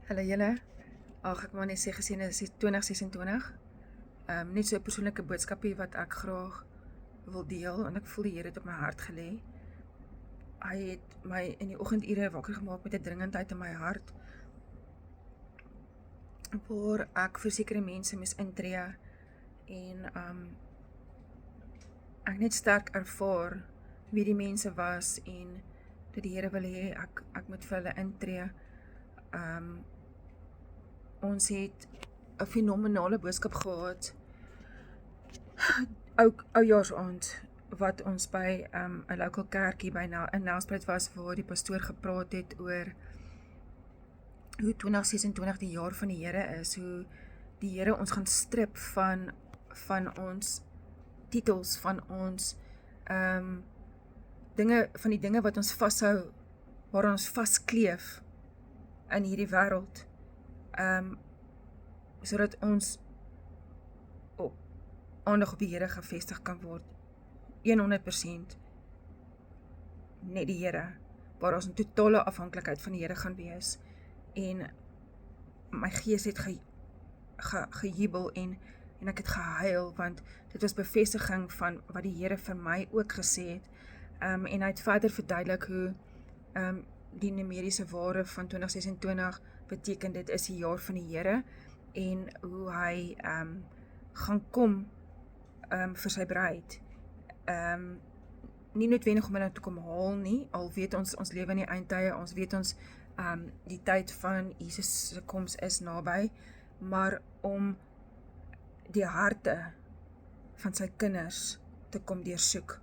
Hallo julle. Ag ek maar net sê gesien is 2026. Net so 'n persoonlike boodskapie wat ek graag wil deel en ek voel die Here het op my hart gelê. Hy het my in die oggendure wakker gemaak met 'n dringendheid in my hart waar ek vir sekere mense moes intree en ek net sterk ervaar wie die mense was en dat die Here wil hê ek moet vir hulle intree. Ons het 'n fenominale boodskap gehad oujaarsaand wat ons by 'n local kerkie in Nelspruit was waar die pastoor gepraat het oor hoe 2026 die jaar van die Here is, hoe die Here ons gaan strip van ons titels, van ons van die dinge wat ons vashou, waar ons vaskleef in hierdie wêreld, sodat ons aandag op die Here gevestig kan word. 100% net die Here, waar ons in totale afhanklikheid van die Here gaan wees. En my gees het gejubel en ek het gehuil, want dit was bevestiging van wat die Here vir my ook gesê het. En hy het verder verduidelik hoe die numeriese waarde van 2026 beteken dit is die jaar van die Here en hoe hy gaan kom vir sy bruid. Nie noodwendig om hulle te kom haal nie, al weet ons lewe in die eindtye, ons weet ons die tyd van Jesus se koms is naby, maar om die harte van sy kinders te kom deursoek.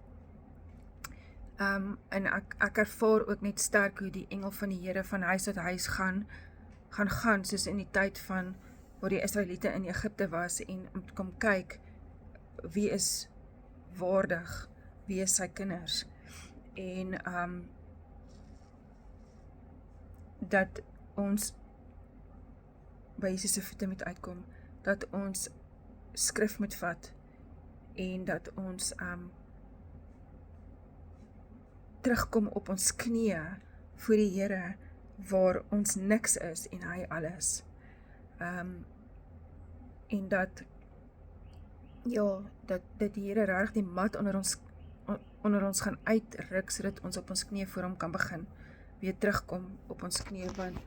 En ek ervaar ook net sterk hoe die engel van die Here van huis tot huis gaan, soos in die tyd van waar die Israeliete in Egipte was en om te kom kyk wie is waardig, wie is sy kinders. En dat ons by Jesus se voete moet uitkom, dat ons skrif moet vat en dat ons terugkom op ons knieë voor die Here waar ons niks is en hy alles. En dat die Here regtig die mat onder ons gaan uitruk sodat ons op ons knieë voor hom kan begin weer terugkom op ons knieë, want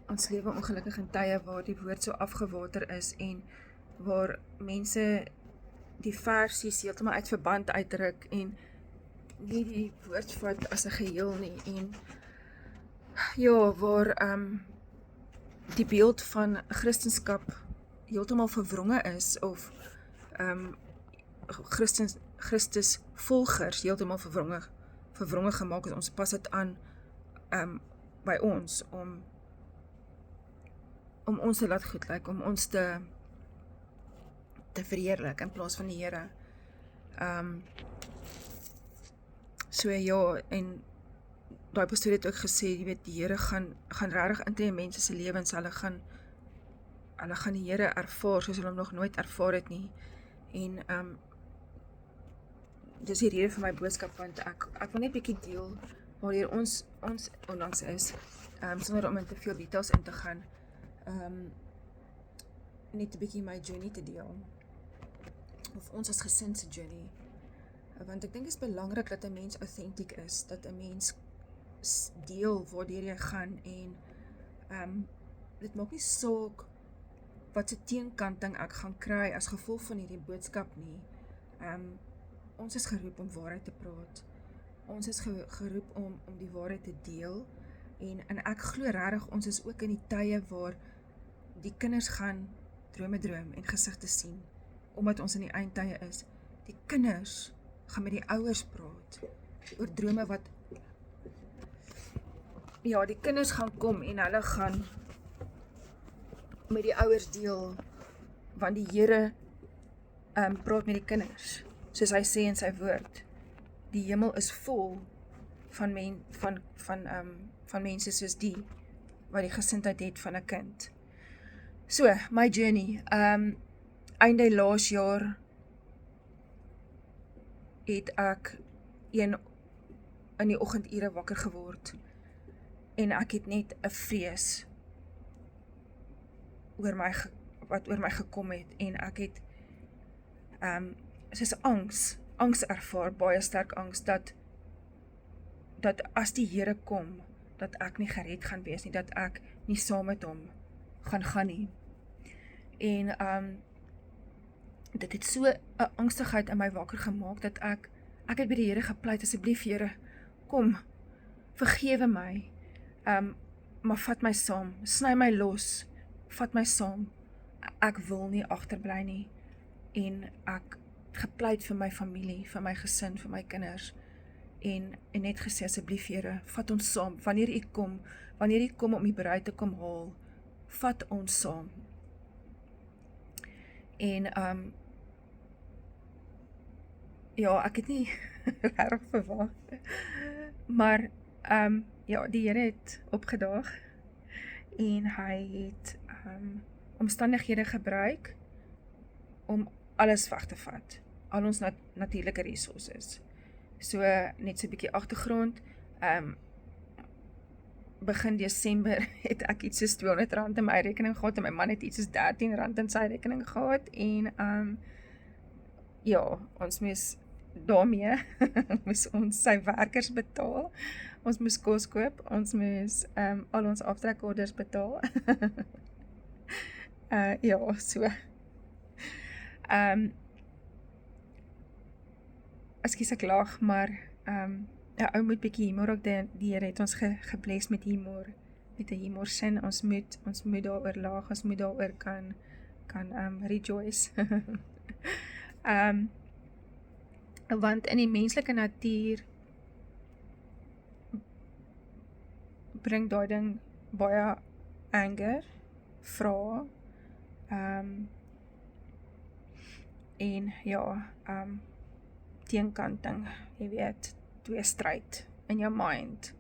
ons lewe ongelukkig in tye waar die woord so afgewater is en waar mense die versies heeltemal uit verband uitruk en nie die woord vat as 'n geheel nie, en waar die beeld van Christendom heeltemal verwronge is, of Christus volgers heeltemal verwronge gemaak is. Ons pas dit aan by ons om ons te laat goed lyk, om ons te verheerlik in plaas van die Here. So ja, en daai pastoor het ook gesê, jy weet, die Here gaan regtig intree in mense se lewens, hulle gaan die Here ervaar soos hulle hom nog nooit ervaar het nie. En dis die rede vir my boodskap, want ek wil net 'n bietjie deel waardeur ons onlangs is, sonder om in te veel details in te gaan, net 'n bietjie my journey te deel, of ons as gesin se journey, want ek dink dit is belangrik dat 'n mens authentic is, dat 'n mens deel waardeur jy gaan, en dit maak nie saak wat se teenkanting ek gaan kry as gevolg van hierdie boodskap nie. Ons is geroep om waarheid te praat. Ons is geroep om die waarheid te deel, en ek glo regtig ons is ook in die tye waar die kinders gaan drome droom en gesigte sien, omdat ons in die eindtye is. Die kinders gaan met die ouers praat oor drome wat die kinders gaan kom en hulle gaan met die ouers deel, want die Here praat met die kinders, soos hy sê in sy woord. Die hemel is vol van mense soos die, wat die gesindheid het van 'n kind. So, my journey, einde laas jaar het ek in die oggendure wakker geword en ek het net 'n vrees wat oor my gekom het, en ek het soos angs ervaar, baie sterk angs, dat as die Here kom, dat ek nie gered gaan wees nie, dat ek nie saam met hom gaan nie. En dit het so 'n angstigheid in my wakker gemaak, dat ek het by die Here gepleit, asseblief Here, kom, vergewe my, maar vat my saam, sny my los, vat my saam, ek wil nie agterbly nie, en ek gepleit vir my familie, vir my gesin, vir my kinders, en net gesê, asseblief Here, vat ons saam, wanneer U kom om U bruid te kom haal, vat ons saam. En ja, ek het nie reg verwag, maar ja, die Here het opgedaag, en hy het omstandighede gebruik om alles weg te vat, al ons natuurlike resources. So, net so 'n bietjie agtergrond, begin Desember het ek iets soos R200 in my rekening gehad, en my man het iets soos R13 in sy rekening gehad, en ja, ons moes daarmee, moes ons sy werkers betaal, ons moes kos koop, ons moes al ons aftrekorders betaal, ja, so, ekskuus ek lag, maar, ou moet bietjie humor ook, die Here het ons gebless met humor, met 'n humorsin, ons moet daaroor lag, ons moet daaroor kan rejoice, want in die menslike natuur, bring daai ding baie anger, vrae, en ja, teenkanting, jy weet, tweestryd in jou mind.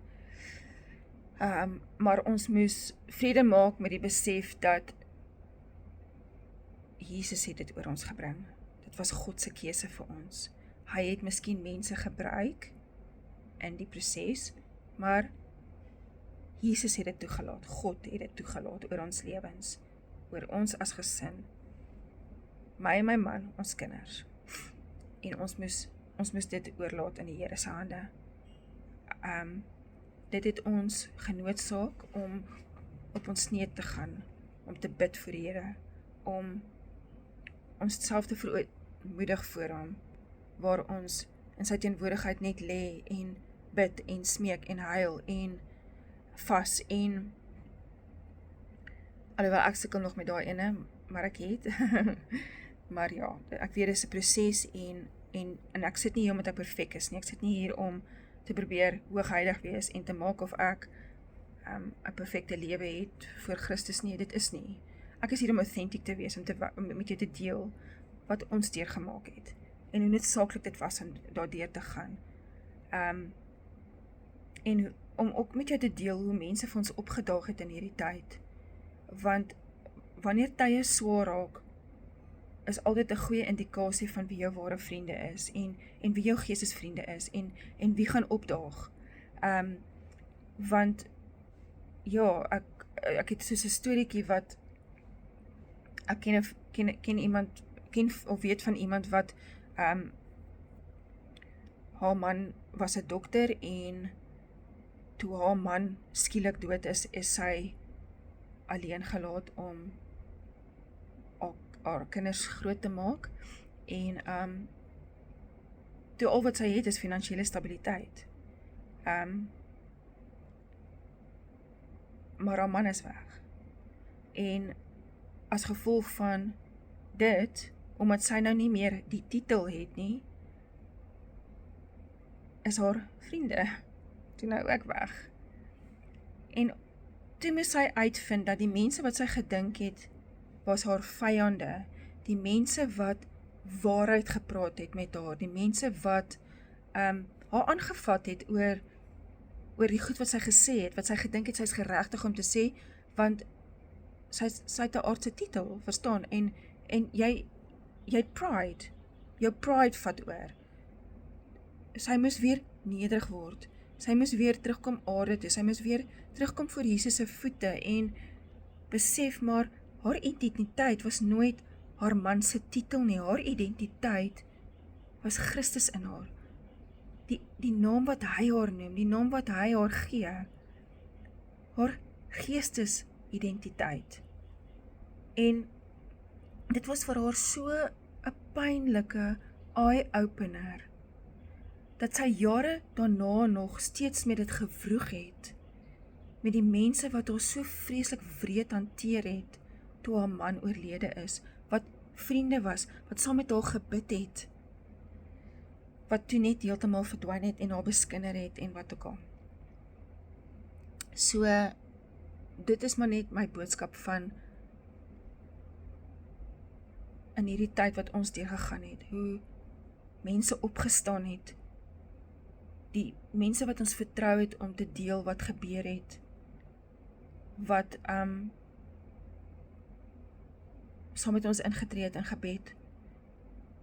Maar ons moes vrede maak met die besef dat Jesus het dit oor ons gebring. Dit was God se keuse vir ons. Hy het miskien mense gebruik in die proses, maar Jesus het dit toegelaat. God het dit toegelaat oor ons lewens, oor ons as gesin, my en my man, ons kinders. En ons moes dit oorlaat in die Here se hande. Dit het ons genoodsaak om op ons knieë te gaan, om te bid vir die Here, om ons self te verootmoedig voor hom, waar ons in sy teenwoordigheid net lê en bid en smeek en huil en vas, en alhoewel ek sukkel nog met daai ene, maar ek het maar ja, ek weet dit is 'n proses, en ek sit nie hier omdat ek perfek is nie, ek sit nie hier om te probeer hoogheilig wees en te maak of ek 'n perfekte lewe het voor Christus nie, dit is nie. Ek is hier om authentic te wees, om met jou te deel wat ons deurgemaak het, en hoe noodsaaklik dit was om daardeur te gaan. En om ook met jou te deel hoe mense vir ons opgedaag het in hierdie tyd, want wanneer tye swaar raak, is altyd 'n goeie indikasie van wie jou ware vriende is, en wie jou geestesvriende is, en wie gaan opdaag. Want, ja, ek het soos 'n storieetjie wat, ek ken iemand, of weet van iemand wat, haar man was 'n dokter, en toe haar man skielik dood is sy alleen gelaat om haar kinders groot te maak, en toe al wat sy het is finansiële stabiliteit. Maar haar man is weg. En as gevolg van dit, omdat sy nou nie meer die titel het nie, is haar vriende toe nou ook weg. En toe moes sy uitvind dat die mense wat sy gedink het, was haar vyande, die mense wat waarheid gepraat het met haar, die mense wat haar aangevat het oor die goed wat sy gesê het, wat sy gedink het, sy is geregtig om te sê, want sy het 'n aardse titel, verstaan, en jy het pride, jou pride vat oor. Sy moes weer nederig word, Sy moes weer terugkom aarde toe, sy moes weer terugkom voor Jesus se voete en besef maar, haar identiteit was nooit haar man se titel nie, haar identiteit was Christus in haar. Die naam wat hy haar noem, die naam wat hy haar gee, haar geestesidentiteit. En dit was vir haar so 'n pynlike eye-opener, dat sy jare daarna nog steeds met dit gewroeg het, met die mense wat haar so vreeslik wreed hanteer het, toe haar man oorlede is, wat vriende was, wat saam met haar gebid het, wat toe net heeltemal verdwyn het en haar beskinder het en wat ook al. So, dit is maar net my boodskap van in hierdie tyd wat ons deurgegaan het, hoe mense opgestaan het, die mense wat ons vertrou het om te deel wat gebeur het, wat saam met ons ingetree het in gebed.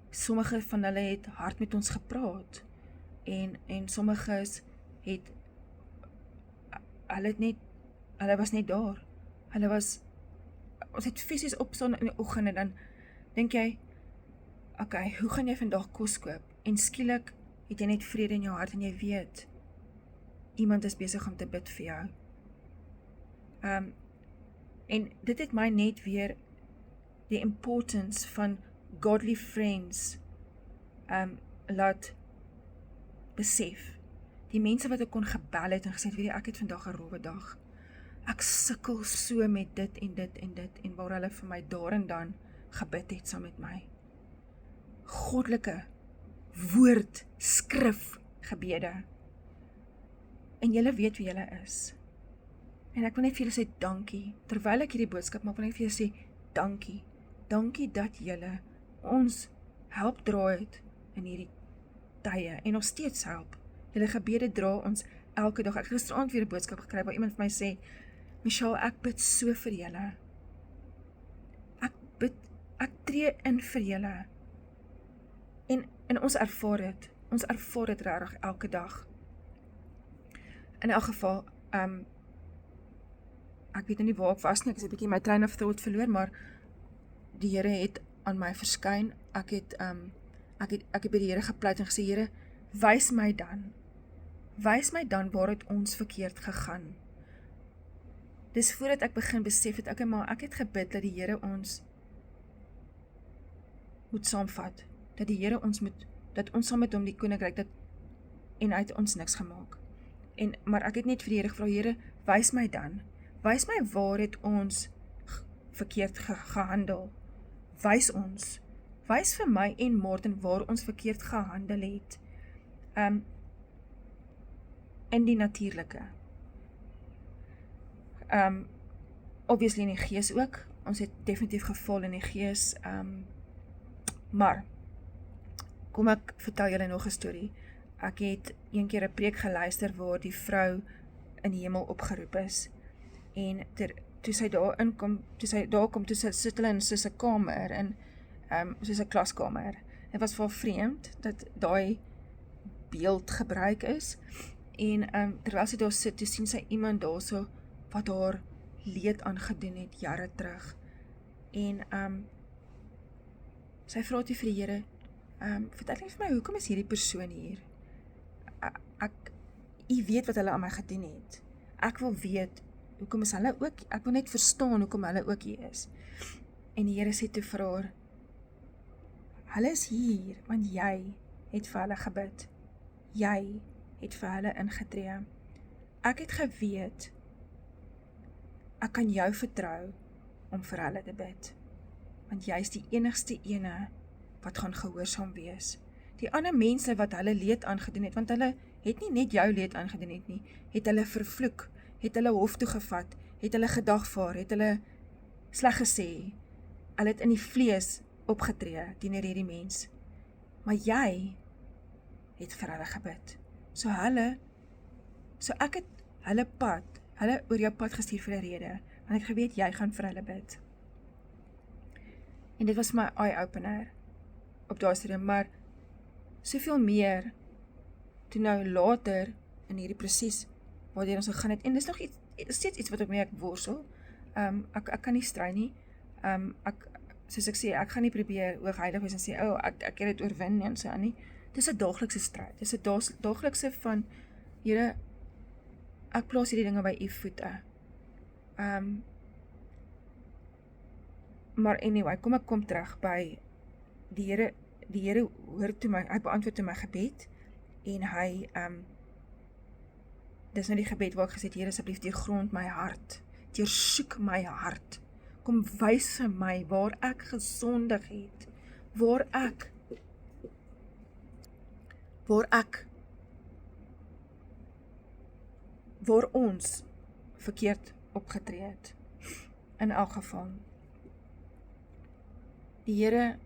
Sommige van hulle het hard met ons gepraat, en sommiges het, hulle was net daar, ons het fisies opstaan in die oggend, en dan dink jy, okay, hoe gaan jy vandag kos koop? En skielik het jy net vrede in jou hart, en jy weet, iemand is besig om te bid vir jou. En dit het my net weer die importance van godly friends laat besef. Die mense wat ek kon gebel het en gesê het, weet jy, ek het vandag 'n rowwe dag. Ek sukkel so met dit en dit en dit, en waar hulle vir my daar en dan gebid het saam met my. Goddelike woord, skrif, gebede. En julle weet wie julle is. En ek wil net vir julle sê dankie, terwyl ek hierdie boodskap maak, wil ek vir julle sê dankie. Dankie dat julle ons help dra het in hierdie tye, en nog steeds help. Julle gebede dra ons elke dag. Ek het gisteraand weer 'n boodskap gekry, waar iemand vir my sê, Michelle, ek bid so vir julle. Ek tree in vir julle. En ons ervaar dit. Ons ervaar dit regtig elke dag. In elk geval, ek weet nie waar ek was nie, ek is 'n bietjie my train of thought verloor, maar die Here het aan my verskyn. Ek het by die Here gepleit en gesê, Here, wys my dan waar het ons verkeerd gegaan. Dis voordat ek begin besef het, ek het gebid dat die Here ons moet saamvat, dat die Here dat ons saam met hom die koninkryk, en hy het ons niks gemaak. Maar ek het net vir die Here gevra, Here, wys my waar het ons verkeerd gehandel. Wys vir my en Martin waar ons verkeerd gehandel het. In die natuurlike. Obviously in die gees ook. Ons het definitief geval in die gees. Maar, kom ek vertel julle nog 'n storie. Ek het een keer 'n preek geluister waar die vrou in die hemel opgeroep is. En toe sy daar kom, toe sit hulle in soos 'n kamer, en soos 'n klaskamer. Dit was vir vreemd, dat daai beeld gebruik is, en terwyl sy daar sit, toe sien sy iemand daarso, wat haar leed aangedoen het, jare terug, en sy vra toe vir die Here, vertel net vir my, hoekom is hierdie persoon hier? U weet wat hulle aan my gedoen het. Ek wil weet, hoekom is hulle ook, ek wil net verstaan hoekom hulle ook hier is. En die Here sê toe vir haar, hulle is hier, want jy het vir hulle gebid. Jy het vir hulle ingetree. Ek het geweet, ek kan jou vertrou om vir hulle te bid. Want jy is die enigste ene wat gaan gehoorsaam wees. Die ander mense wat hulle leed aangedoen het, want hulle het nie net jou leed aangedoen het nie, het hulle vervloek, het hulle hof toegevat, het hulle gedagvaar, het hulle sleg gesê, hulle het in die vlees opgetree teenoor hierdie mens. Maar jy het vir hulle gebid. So ek het hulle oor jou pad gestuur vir 'n rede, want ek geweet jy gaan vir hulle bid. En dit was my eye-opener op daai stadium, maar soveel meer, toe nou later, in hierdie proses waardeur ons gegaan het, en dis nog steeds iets wat ek mee ek worstel. Ek kan nie strei nie. Soos ek sê, ek gaan nie probeer hoogheilig wees en sê, ek het dit oorwin en so aan nie. Dis 'n daaglikse stryd. Dis 'n daaglikse van, Here, ek plaas hierdie dinge by u voete. Maar anyway, kom terug by die Here hoor toe hy beantwoord toe my gebed, en hy, dis nou die gebed waar ek gesê het, Here, asseblief deurgrond my hart, deursoek my hart, kom wys vir my waar ek gesondig het, waar ons verkeerd opgetree het. In elk geval, die Here,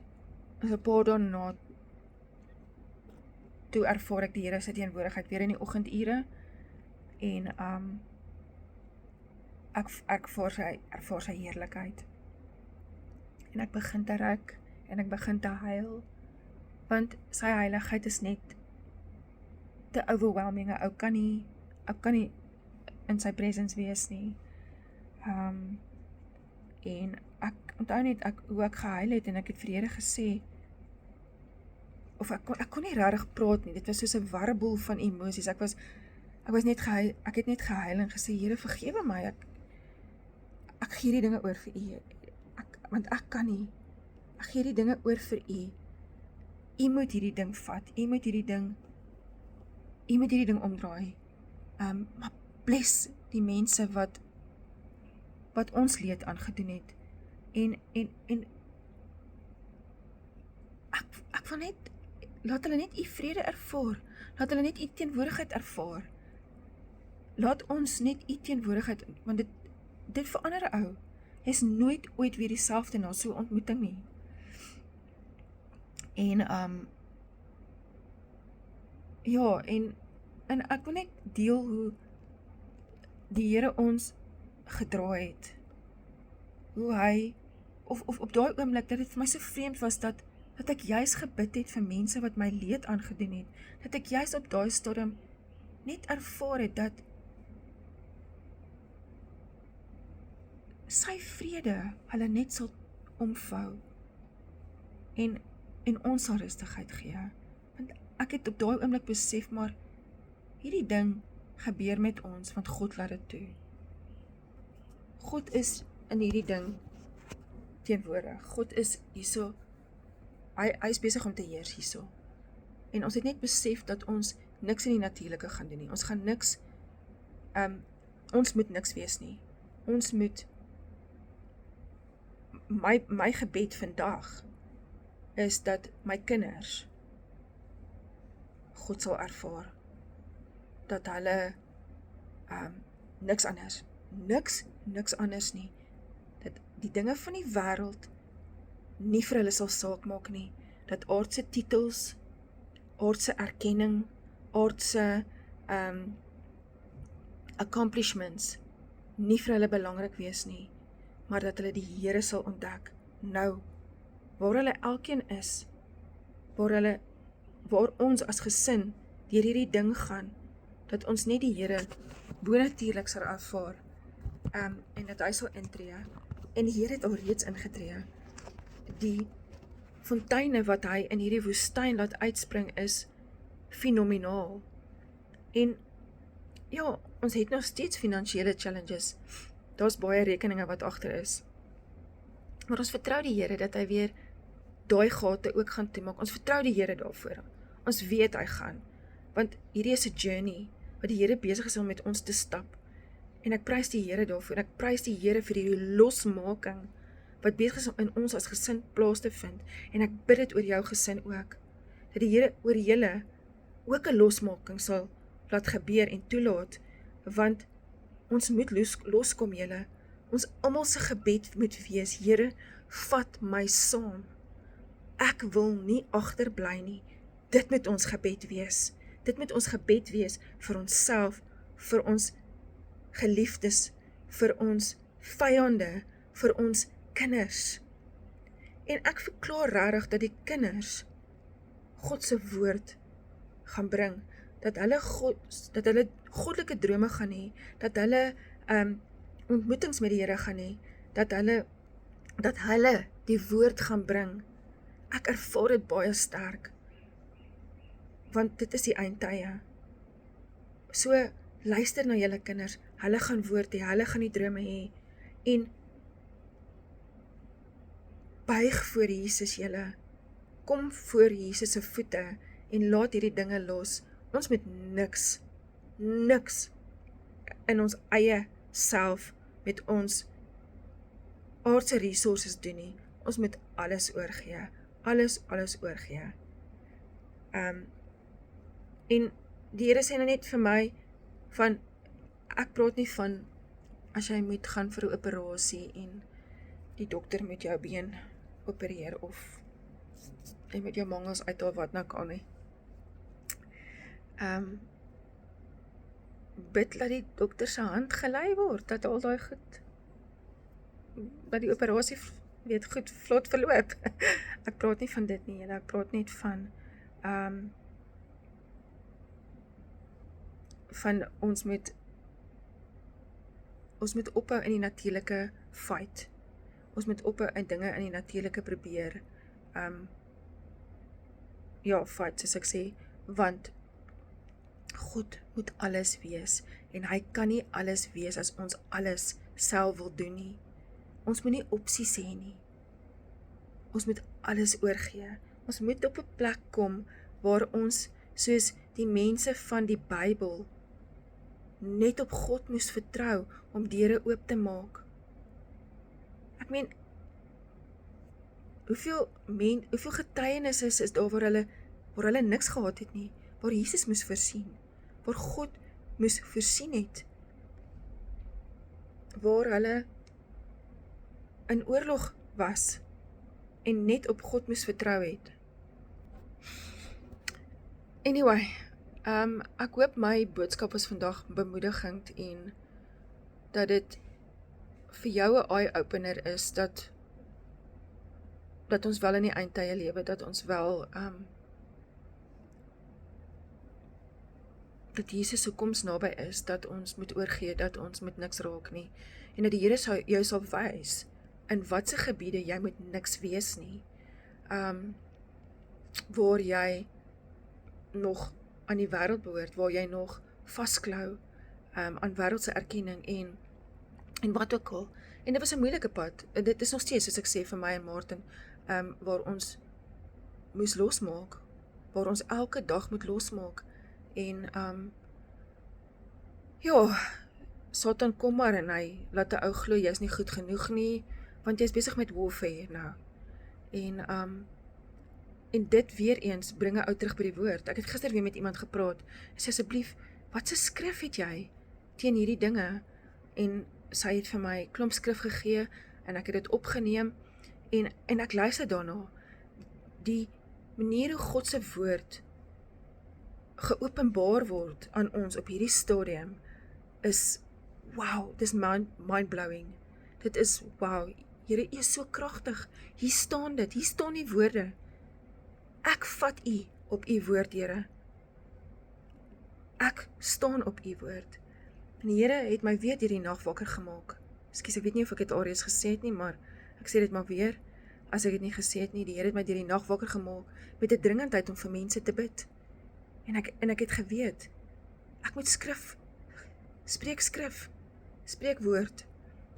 is 'n paar dae na, toe ervaar ek die Here se teenwoordigheid weer in die oggendure, en ek ervaar sy heerlikheid, en ek begin te ruk, en ek begin te huil, want sy heiligheid is net te overwhelming. Ek kan nie in sy presence wees nie. En ek onthou net hoe ek gehuil het, en ek het vir die Here gesê, of ek kon nie regtig praat nie, dit was soos 'n warboel van emosies, ek het net gehuil en gesê, Here, vergewe my, ek gee die dinge oor vir u, want ek kan nie, ek gee die dinge oor vir u, u moet hierdie ding vat, u moet hierdie ding omdraai, maar bless die mense wat ons leed aangedoen het, en ek wil net, laat hulle net u vrede ervaar, laat hulle net u teenwoordigheid ervaar, laat ons net u teenwoordigheid, want dit verander 'n ou, hy is nooit ooit weer dieselfde na so 'n ontmoeting nie, en ja, en ek wil net deel hoe die Here ons gedra het, hoe hy, of op daai oomblik, dat dit vir my so vreemd was, dat ek juis gebid het vir mense wat my leed aangedoen het, dat ek juis op daai stadium net ervaar het, dat sy vrede hulle net sal omvou, en ons sal rustigheid gee, want ek het op daai oomblik besef, maar hierdie ding gebeur met ons, want God laat dit toe. God is in hierdie ding teenwoordig. God is hierso, hy is besig om te heers hierso. En ons het net besef dat ons niks in die natuurlike gaan doen nie. Ons gaan niks, ons moet niks wees nie. Ons moet, my gebed vandag is dat my kinders God sal ervaar, dat hulle niks anders nie, dat die dinge van die wêreld nie vir hulle sal saak maak nie, dat aardse titels, aardse erkenning, aardse accomplishments nie vir hulle belangrik wees nie, maar dat hulle die Here sal ontdek, nou, waar hulle elkeen is, waar ons as gesin deur hierdie ding gaan, dat ons net die Here bonatuurlik sal ervaar, en dat hy sal intree, en die Here het al reeds ingetree. Die fonteine wat hy in hierdie woestyn laat uitspring is fenomenaal. En ja, ons het nog steeds finansiële challenges. Daar's baie rekeninge wat agter is. Maar ons vertrou die Here dat hy weer daai gate ook gaan toemaak. Ons vertrou die Here daarvoor. Ons weet hy gaan. Want hierdie is 'n journey wat die Here besig is om met ons te stap. En ek prys die Here daarvoor. Ek prys die Here vir die losmaking wat besig is om in ons as gesin plaas te vind. En ek bid dit oor jou gesin ook. Dat die Here oor julle ook 'n losmaking sal laat gebeur en toelaat. Want ons moet loskom julle. Ons almal se gebed moet wees, Here, vat my saam. Ek wil nie agterbly nie. Dit moet ons gebed wees. Dit moet ons gebed wees vir onsself, vir ons geliefdes, vir ons vyande, vir ons kinders. En ek verklaar regtig dat die kinders God se woord gaan bring. dat hulle goddelike drome gaan hê, dat hulle ontmoetings met die Here gaan hê, dat hulle die woord gaan bring. Ek ervaar dit baie sterk, want dit is die eindtye. So, luister na julle kinders, hulle gaan woord hê, hulle gaan die drome hê, en buig voor Jesus julle, kom voor Jesus se voete, en laat hierdie dinge los. Ons moet niks in ons eie self, met ons aardse resources doen nie. Ons moet alles oorgee, alles oorgee. En die Here sê nou net vir my, ek praat nie van, as jy moet gaan vir 'n operasie, en die dokter moet jou been opereer, of jy moet jou mangels uithaal, wat nou kan nie. Bid dat die dokter se hand gelei word, dat al daai goed, dat die operasie goed vlot verloop. Ek praat nie van dit nie, ek praat net van ons moet ophou in die natuurlike fight. Ons moet ophou in dinge in die natuurlike probeer fight, soos ek sê, want God moet alles wees, en hy kan nie alles wees as ons alles self wil doen nie. Ons moet nie opsies hê nie. Ons moet alles oorgee. Ons moet op 'n plek kom waar ons, soos die mense van die Bybel, net op God moes vertrou om deure oop te maak. Ek meen, hoeveel getuienisse is daar waar hulle niks gehad het nie, waar Jesus moes voorsien, waar God moes voorsien het, waar hulle in oorlog was, en net op God moes vertrou het. Anyway, ek hoop my boodskap was vandag bemoedigend, en dat dit vir jou 'n eye-opener is, dat ons wel in die eindtye lewe, dat ons wel dat Jesus se koms naby is, dat ons moet oorgee, dat ons moet niks raak nie, en dat die Here jou sal wys, in watse gebiede jy moet niks wees nie, waar jy nog aan die wêreld behoort, waar jy nog vasklou aan wêreldse erkenning, en wat ook al. En dit was 'n moeilike pad, en dit is nog steeds, soos ek sê, vir my en Martin, waar ons moes losmaak, waar ons elke dag moet losmaak, en Satan kom maar, en hy laat 'n ou glo, jy is nie goed genoeg nie, want jy is besig met warfare nou, en dit weer eens bring 'n ou terug by die woord. Ek het gister weer met iemand gepraat, sê asseblief, wat se skrif het jy teen hierdie dinge? En sy het vir my klomp skrif gegee, en ek het dit opgeneem, en ek luister daarna. Die manier hoe God se woord geopenbaar word aan ons op hierdie stadium is, wow, dit is mind-blowing. Dit is, wow, Here, U is so kragtig. Hier staan dit, hier staan die woorde. Ek vat U op U woord, Here. Ek staan op U woord. En die Here het my weer deur die nag wakker gemaak. Ekskuus, ek weet nie of ek dit alreeds gesê het nie, maar ek sê dit maar weer, as ek dit nie gesê het nie. Die Here het my deur die nag wakker gemaak, met 'n dringendheid om vir mense te bid. En ek het geweet, ek moet spreek woord,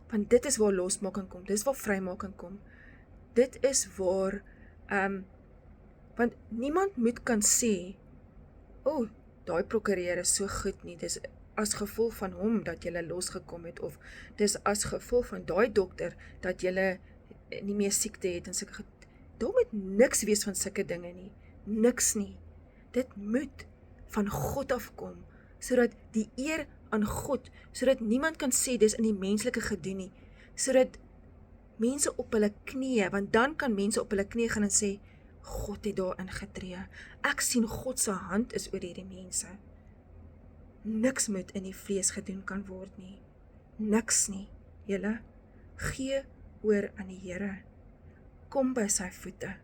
want dit is waar losmaking kom, dit is waar vrymaking kom, dit is waar, want niemand moet kan sê, daai prokureur is so goed nie, dis as gevolg van hom dat jy losgekom het, of dis as gevolg van daai dokter, dat jy nie meer siekte het, en sulke, daar moet niks wees van sulke dinge nie, niks nie, dit moet van God afkom, sodat die eer aan God, sodat niemand kan sê dis in die menslike gedoen nie, sodat mense op hulle knieë, want dan kan mense op hulle knieë gaan en sê, God het daar ingetree, ek sien God se hand is oor hierdie mense. Niks moet in die vlees gedoen kan word nie, niks nie, julle, gee oor aan die Here, kom by sy voete,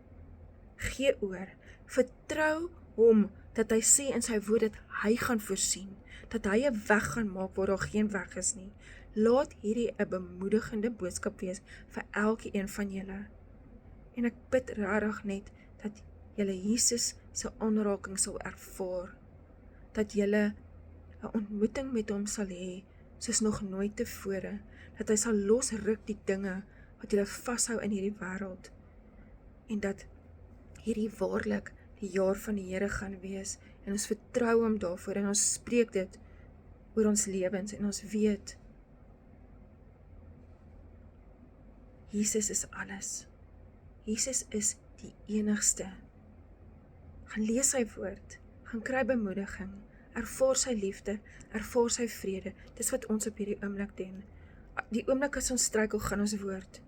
gee oor, vertrou hom, dat hy sê in sy woord dat hy gaan voorsien, dat hy 'n weg gaan maak waar daar geen weg is nie. Laat hierdie 'n bemoedigende boodskap wees vir elkeen van julle. En ek bid regtig net dat julle Jesus se aanraking sal ervaar, dat julle 'n ontmoeting met hom sal hê, soos nog nooit tevore, dat hy sal losruk die dinge wat julle vashou in hierdie wêreld, en dat hierdie waarlik die jaar van die Here gaan wees, en ons vertrou hom daarvoor, en ons spreek dit oor ons lewens, en ons weet, Jesus is alles. Jesus is die enigste. Gaan lees sy woord, gaan kry bemoediging, ervaar sy liefde, ervaar sy vrede. Dis wat ons op hierdie oomblik doen. Die oomblik as ons struikel, gaan ons woord.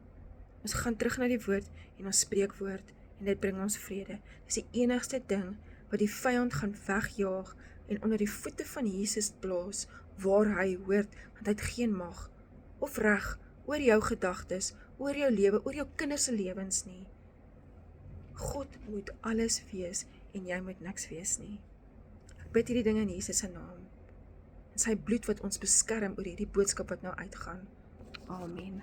Ons gaan terug na die woord, en ons spreek woord, en dit bring ons vrede. Dis die enigste ding, wat die vyand gaan wegjaag, en onder die voete van Jesus plaas, waar hy hoort, want hy het geen mag, of reg, oor jou gedagtes, oor jou lewe, oor jou kinders se lewens nie. God moet alles wees, en jy moet niks wees nie. Ek bid hierdie dinge in Jesus se naam, en sy bloed wat ons beskerm oor hierdie boodskap wat nou uitgaan. Amen.